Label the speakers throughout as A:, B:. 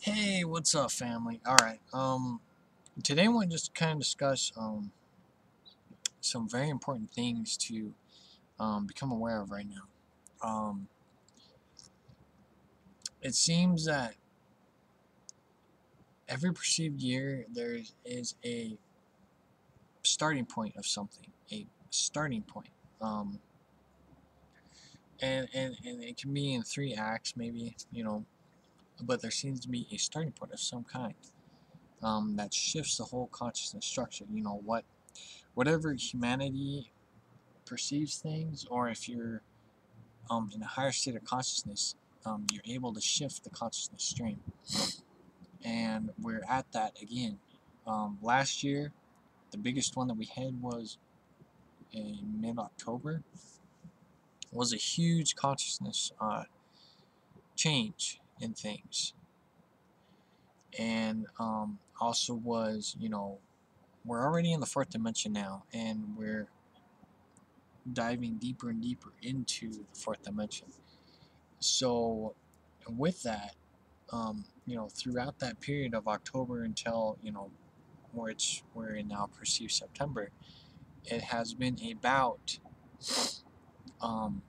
A: Hey, what's up, family? All right. Today I want to just kind of discuss some very important things to become aware of right now. Um, it seems that every perceived year there is a starting point of something, a starting point. Um, and it can be in 3 acts, maybe, but there seems to be a starting point of some kind that shifts the whole consciousness structure. Whatever humanity perceives things, or if you're in a higher state of consciousness, you're able to shift the consciousness stream. And we're at that again. Last year, the biggest one that we had was in mid-October. Was a huge consciousness change in things, and also was, we're already in the fourth dimension now, and we're diving deeper and deeper into the fourth dimension. So, with that, throughout that period of October until, which we're in now perceived September, it has been about um,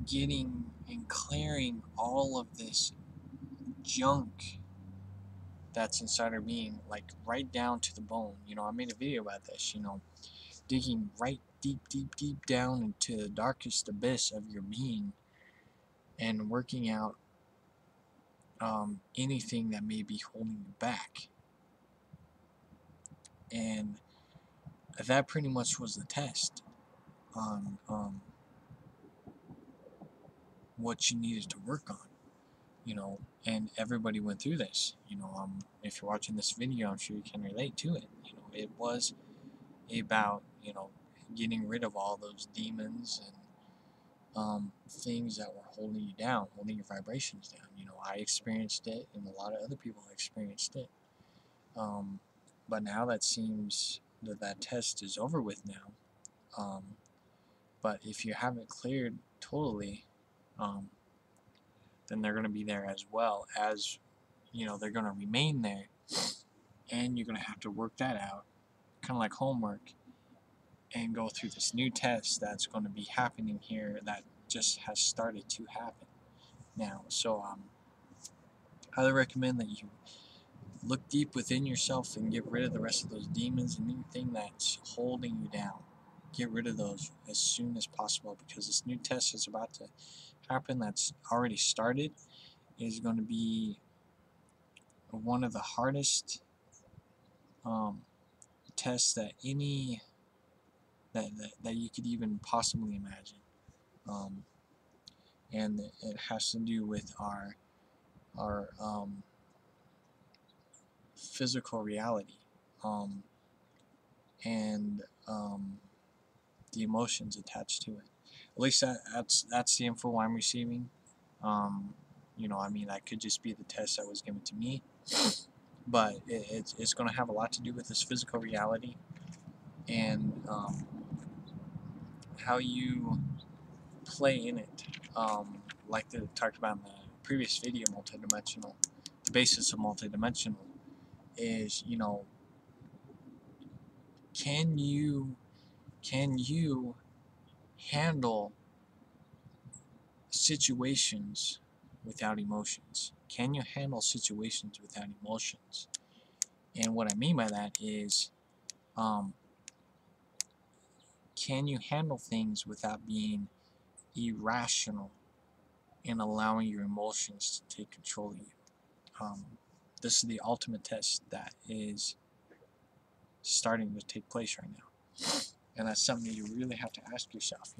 A: getting and clearing all of this junk that's inside our being, like right down to the bone. I made a video about this, digging right deep, deep, deep down into the darkest abyss of your being and working out anything that may be holding you back. And that pretty much was the test on what you needed to work on, and everybody went through this. If you're watching this video, I'm sure you can relate to it. It was about, getting rid of all those demons and things that were holding you down, holding your vibrations down. I experienced it, and a lot of other people experienced it. But now that seems that test is over with now. But if you haven't cleared totally, um, then they're going to be there as well as, they're going to remain there, and you're going to have to work that out, kind of like homework, and go through this new test that's going to be happening here that just has started to happen now. So I highly recommend that you look deep within yourself and get rid of the rest of those demons and anything that's holding you down. Get rid of those as soon as possible, because this new test is about to happen that's already started. Is going to be one of the hardest tests that that you could even possibly imagine, and it has to do with our physical reality, and the emotions attached to it. At least that's the info I'm receiving. That could just be the test that was given to me, but it's going to have a lot to do with this physical reality, and how you play in it. Like they talked about in the previous video, multidimensional. The basis of multidimensional is, can you handle situations without emotions? Can you handle situations without emotions? And what I mean by that is, can you handle things without being irrational and allowing your emotions to take control of you? This is the ultimate test that is starting to take place right now, and that's something you really have to ask yourself.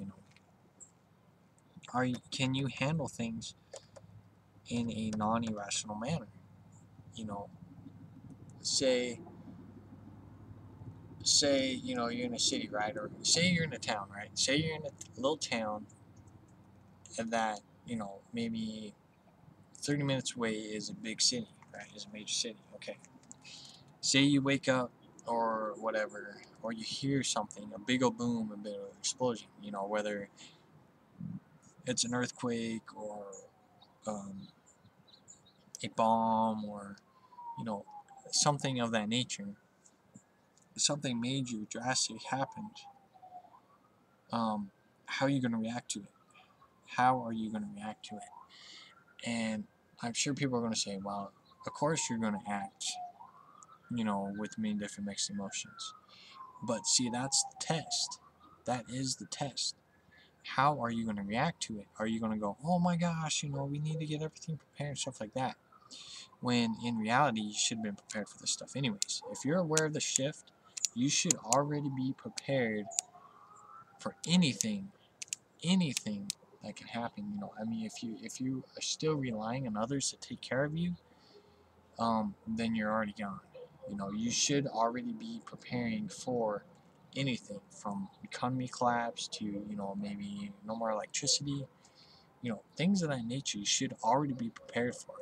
A: Can you handle things in a non-irrational manner? You know, say you're in a city, right? Or say you're in a town, right? Say you're in a little town, and that, maybe 30 minutes away is a big city, right? Is a major city. Okay. Say you wake up or whatever, or you hear something, a big old boom, a bit of explosion, whether it's an earthquake or a bomb or, you know, something of that nature, something major, drastic happened, how are you going to react to it? How are you going to react to it? And I'm sure people are going to say, well, of course you're going to act, with many different mixed emotions. But see, that's the test. That is the test. How are you going to react to it? Are you going to go, oh my gosh, we need to get everything prepared, stuff like that? When in reality, you should have been prepared for this stuff anyways. If you're aware of the shift, you should already be prepared for anything that can happen. I mean, if you are still relying on others to take care of you, then you're already gone. You should already be preparing for anything from economy collapse to maybe no more electricity. Things of that nature you should already be prepared for.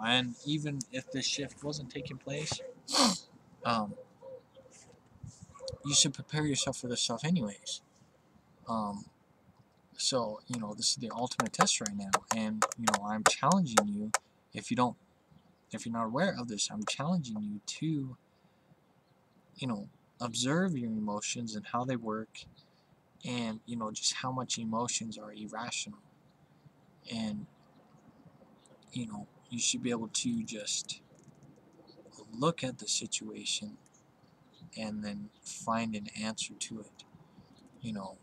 A: And even if this shift wasn't taking place, um, you should prepare yourself for this stuff anyways. Um, so this is the ultimate test right now, and I'm challenging you. If you don't, if you're not aware of this, I'm challenging you to observe your emotions and how they work, and just how much emotions are irrational, and you should be able to just look at the situation and then find an answer to it. You know,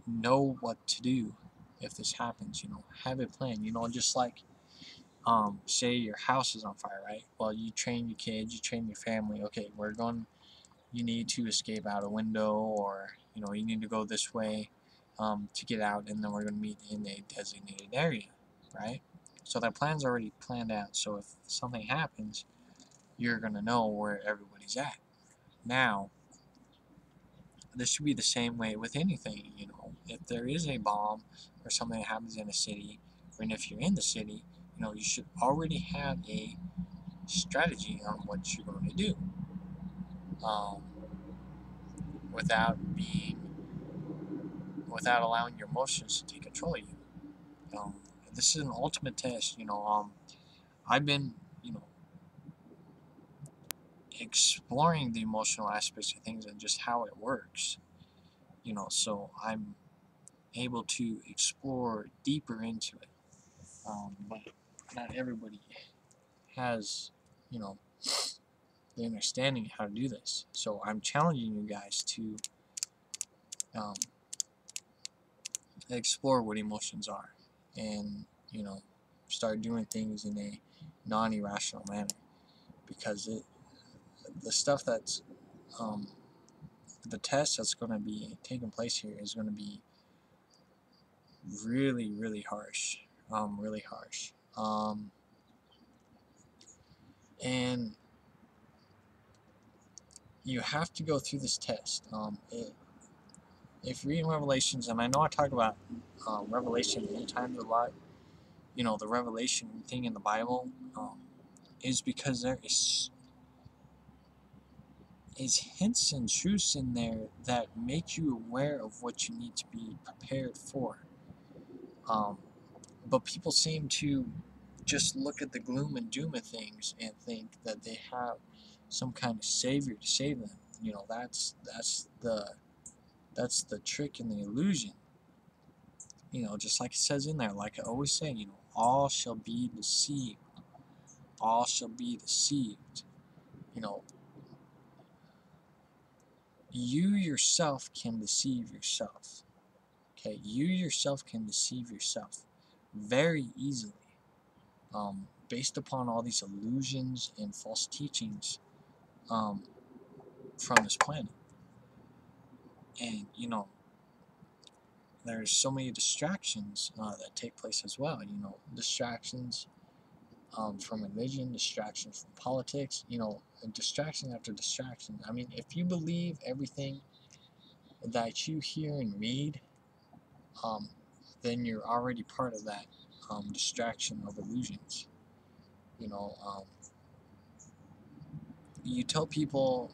A: know what to do if this happens. Have a plan. Just like say your house is on fire, right? Well, you train your kids, you train your family. Okay, you need to escape out a window, or you need to go this way to get out, and then we're going to meet in a designated area, right? So that plan's already planned out. So if something happens, you're going to know where everybody's at. Now, this should be the same way with anything. If there is a bomb or something that happens in a city, or if you're in the city, you should already have a strategy on what you're going to do, um, without being without allowing your emotions to take control of you. Um, this is an ultimate test. I've been exploring the emotional aspects of things and just how it works. So I'm able to explore deeper into it. But not everybody has, you know, the understanding of how to do this. So I'm challenging you guys to um, explore what emotions are, and start doing things in a non-irrational manner, because the stuff that's um, the test that's going to be taking place here is going to be really, really harsh, really harsh. And you have to go through this test. If you're reading Revelations, and I know I talk about Revelation many times a lot, the Revelation thing in the Bible is because there is hints and truths in there that make you aware of what you need to be prepared for. But people seem to just look at the gloom and doom of things and think that they have some kind of savior to save them. That's the trick and the illusion. Just like it says in there, like I always say, all shall be deceived. All shall be deceived. You know, you yourself can deceive yourself. Okay, you yourself can deceive yourself very easily, based upon all these illusions and false teachings um, from this planet. And there's so many distractions that take place as well. Distractions from religion, distractions from politics, distraction after distraction. I mean, if you believe everything that you hear and read, um, then you're already part of that distraction of illusions. You know, um, you tell people,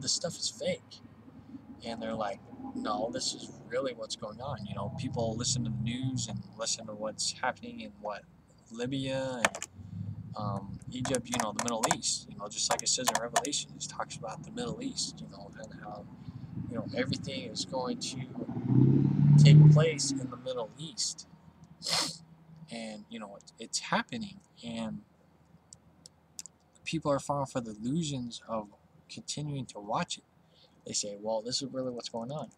A: this stuff is fake, and they're like, no, this is really what's going on. People listen to the news and listen to what's happening and what Libya and Egypt, the Middle East, just like it says in Revelation, it talks about the Middle East, and how, everything is going to take place in the Middle East. And, it's happening, and people are falling for the illusions of continuing to watch it. They say, well, this is really what's going on.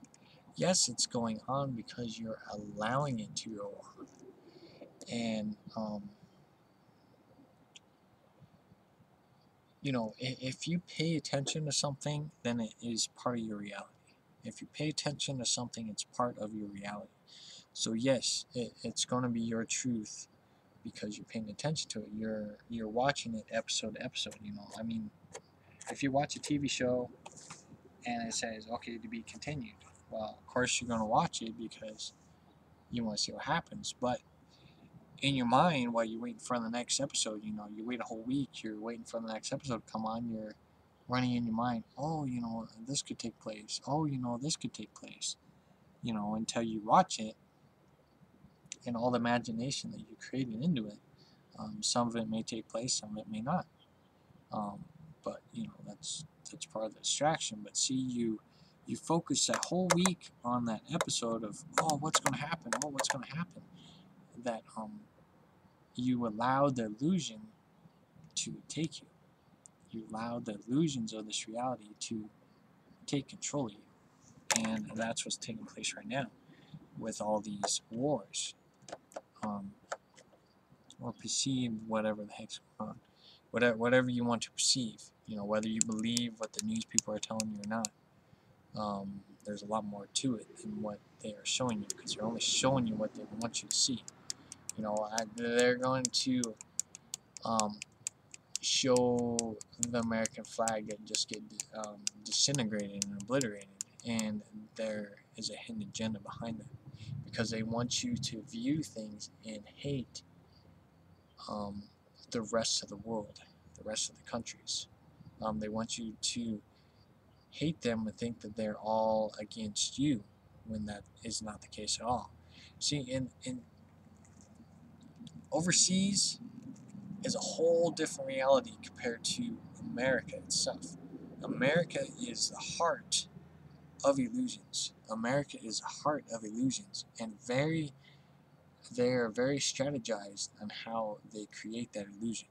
A: Yes, it's going on because you're allowing it to go on. And, if you pay attention to something, then it is part of your reality. If you pay attention to something, it's part of your reality. So yes, it's going to be your truth because you're paying attention to it. You're watching it episode to episode. I mean, if you watch a TV show and it says, okay, to be continued, well, of course you're going to watch it because you want to see what happens. But in your mind, while you're waiting for the next episode, you wait a whole week, you're waiting for the next episode to come on, you're running in your mind, oh, this could take place, oh, this could take place, until you watch it, and all the imagination that you created into it. Some of it may take place, some of it may not. But that's part of the distraction. But see, you focus that whole week on that episode of, oh, what's going to happen, oh, what's going to happen, that you allow the illusion to take you. You allow the illusions of this reality to take control of you. And that's what's taking place right now with all these wars. Or perceive whatever the heck's going on. Whatever you want to perceive. Whether you believe what the news people are telling you or not. There's a lot more to it than what they are showing you, because they're only showing you what they want you to see. They're going to show the American flag that just get disintegrated and obliterated, and there is a hidden agenda behind that, because they want you to view things and hate the rest of the world, the rest of the countries. They want you to hate them and think that they're all against you, when that is not the case at all. See, in overseas is a whole different reality compared to America itself. America is the heart of illusions. America is the heart of illusions, and they are very strategized on how they create that illusion.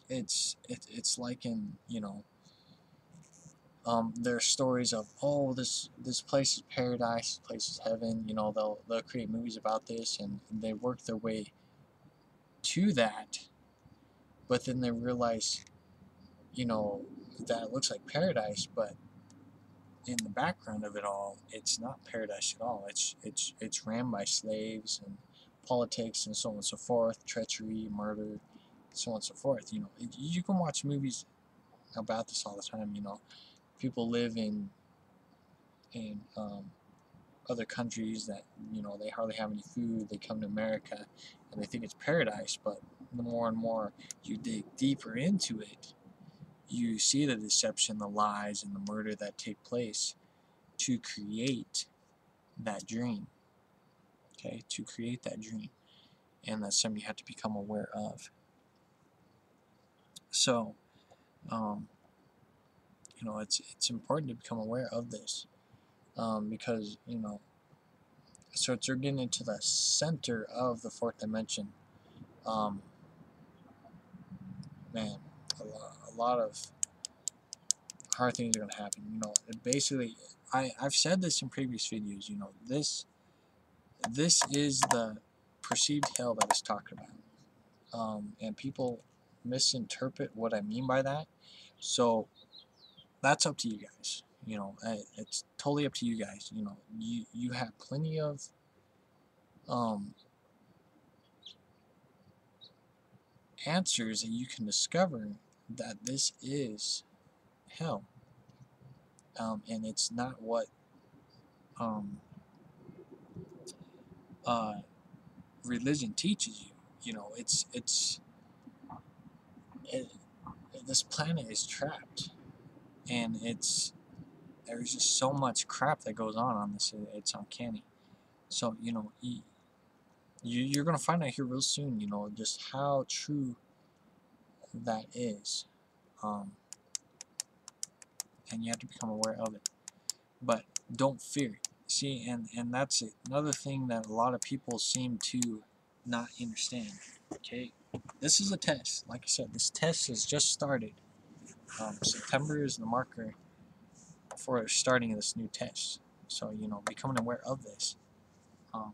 A: It's like in there are stories of, oh, this place is paradise, this place is heaven. They'll create movies about this, and they work their way to that, but then they realize, that it looks like paradise, but in the background of it all, it's not paradise at all. It's ran by slaves and politics and so on and so forth, treachery, murder, so on and so forth. You can watch movies about this all the time. People live in other countries that they hardly have any food. They come to America and they think it's paradise, but the more and more you dig deeper into it, you see the deception, the lies, and the murder that take place to create that dream. Okay, to create that dream, and that's something you have to become aware of. So, it's important to become aware of this, because so it's getting into the center of the fourth dimension. Man, a lot of hard things are going to happen. Basically, I've said this in previous videos. This is the perceived hell that is talked about, and people misinterpret what I mean by that. So that's up to you guys. It's totally up to you guys. You have plenty of answers that you can discover that this is hell, and it's not what uh, religion teaches you. It, this planet is trapped, and there's just so much crap that goes on this. It's uncanny. So you're gonna find out here real soon, just how true that is. Um, and you have to become aware of it. But don't fear it. See, and that's it. Another thing that a lot of people seem to not understand. Okay, this is a test. Like I said, this test has just started. September is the marker for starting this new test. So becoming aware of this um,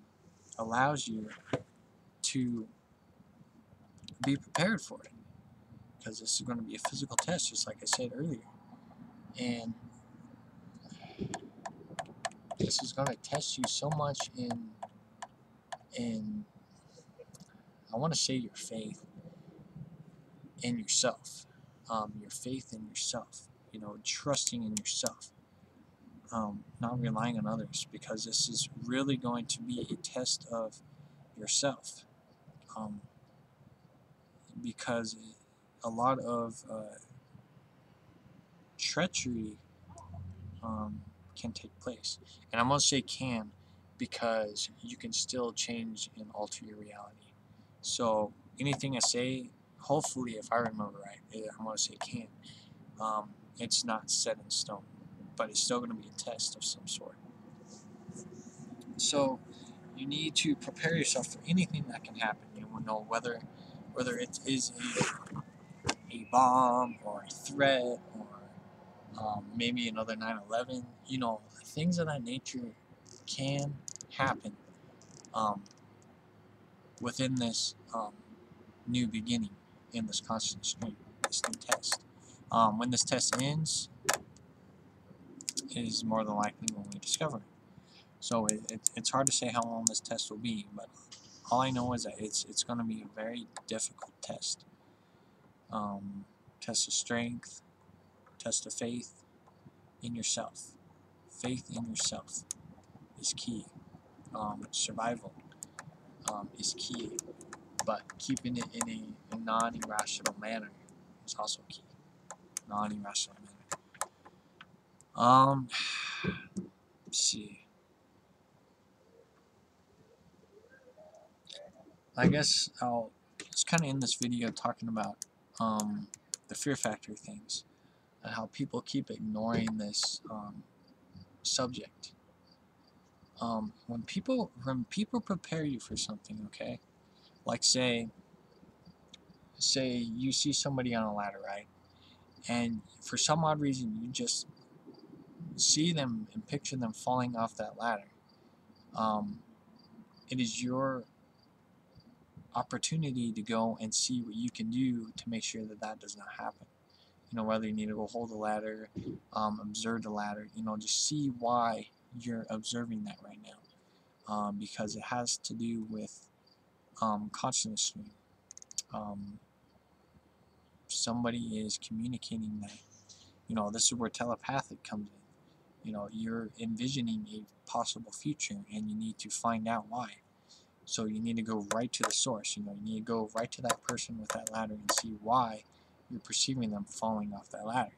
A: allows you to be prepared for it, because this is going to be a physical test, just like I said earlier, and this is going to test you so much in I want to say your faith in yourself, your faith in yourself, trusting in yourself, not relying on others, because this is really going to be a test of yourself, um, because a lot of treachery can take place. And I'm going to say can, because you can still change and alter your reality. So anything I say, hopefully, if I remember right, I'm going to say can. It's not set in stone, but it's still going to be a test of some sort. So you need to prepare yourself for anything that can happen. Whether it is a bomb or a threat, or maybe another 9/11. Things of that nature can happen um, within this new beginning in this constant stream, this new test. When this test ends is more than likely when we discover it. So it's hard to say how long this test will be, but all I know is that it's going to be a very difficult test. Test of strength, test of faith in yourself. Faith in yourself is key. Survival is key, but keeping it in a non-irrational manner is also key. Non-irrational manner. Let's see. I guess I'll just kind of end this video talking about the fear factor things, and how people keep ignoring this subject. When people prepare you for something, okay, like say you see somebody on a ladder, right, and for some odd reason you just see them and picture them falling off that ladder. Um, it is your opportunity to go and see what you can do to make sure that that does not happen. Whether you need to go hold the ladder, observe the ladder, just see why you're observing that right now, because it has to do with consciousness. Um, Somebody is communicating that. This is where telepathic comes in. You're envisioning a possible future, and you need to find out why. So you need to go right to the source. You need to go right to that person with that ladder and see why you're perceiving them falling off that ladder.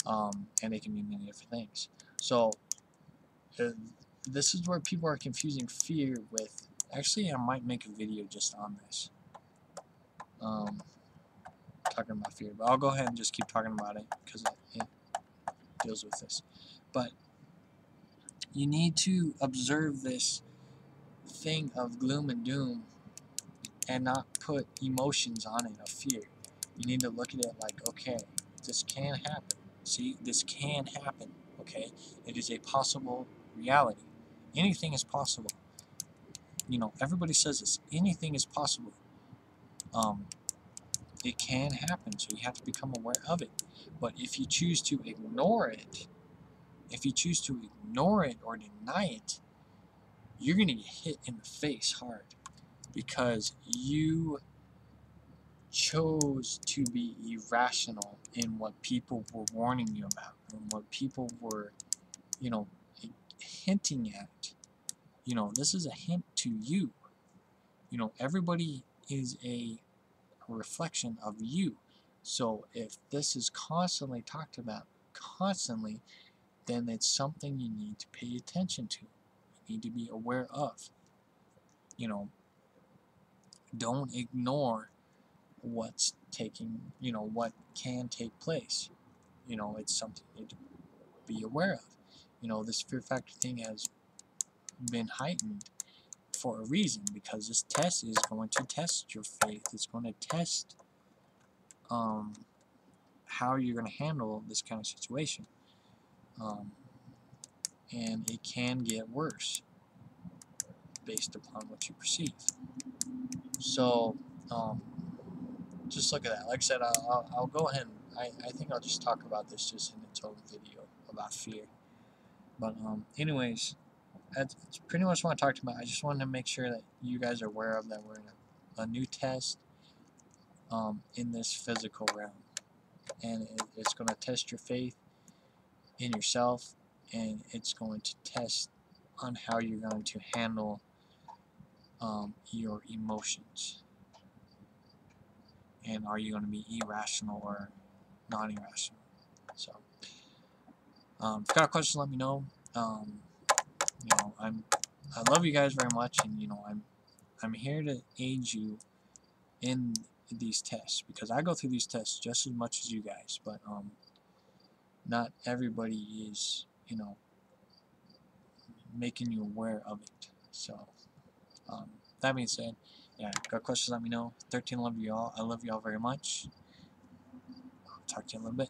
A: And they can mean many different things. So this is where people are confusing fear with. Actually, I might make a video just on this, talking about fear. But I'll go ahead and just keep talking about it because it deals with this. But you need to observe this thing of gloom and doom and not put emotions on it of fear. You need to look at it like, okay, this can happen. See, this can happen, okay? It is a possible reality. Anything is possible. Everybody says this. Anything is possible. Um, it can happen, so you have to become aware of it. But if you choose to ignore it, or deny it, you're going to get hit in the face hard, because you chose to be irrational in what people were warning you about, and what people were, you know, hinting at. This is a hint to you. Everybody is a reflection of you. So if this is constantly talked about, constantly, then it's something you need to pay attention to. You need to be aware of. You know, Don't ignore what's taking, what can take place. It's something you need to be aware of. This fear factor thing has been heightened for a reason, because this test is going to test your faith. It's going to test how you're going to handle this kind of situation. And it can get worse based upon what you perceive. So, just look at that. Like I said, I'll go ahead and I think I'll just talk about this just in its own video about fear. But anyways, that's pretty much what I talked about. I just wanted to make sure that you guys are aware of that we're in a new test in this physical realm. And it's going to test your faith in yourself, and it's going to test on how you're going to handle your emotions. And are you going to be irrational or non-irrational? So, if you got a question, let me know. I love you guys very much, and I'm here to aid you in these tests, because I go through these tests just as much as you guys, but not everybody is making you aware of it. So that being said, yeah, got questions, let me know. 13, love you all. I love you all very much. I'll talk to you in a little bit.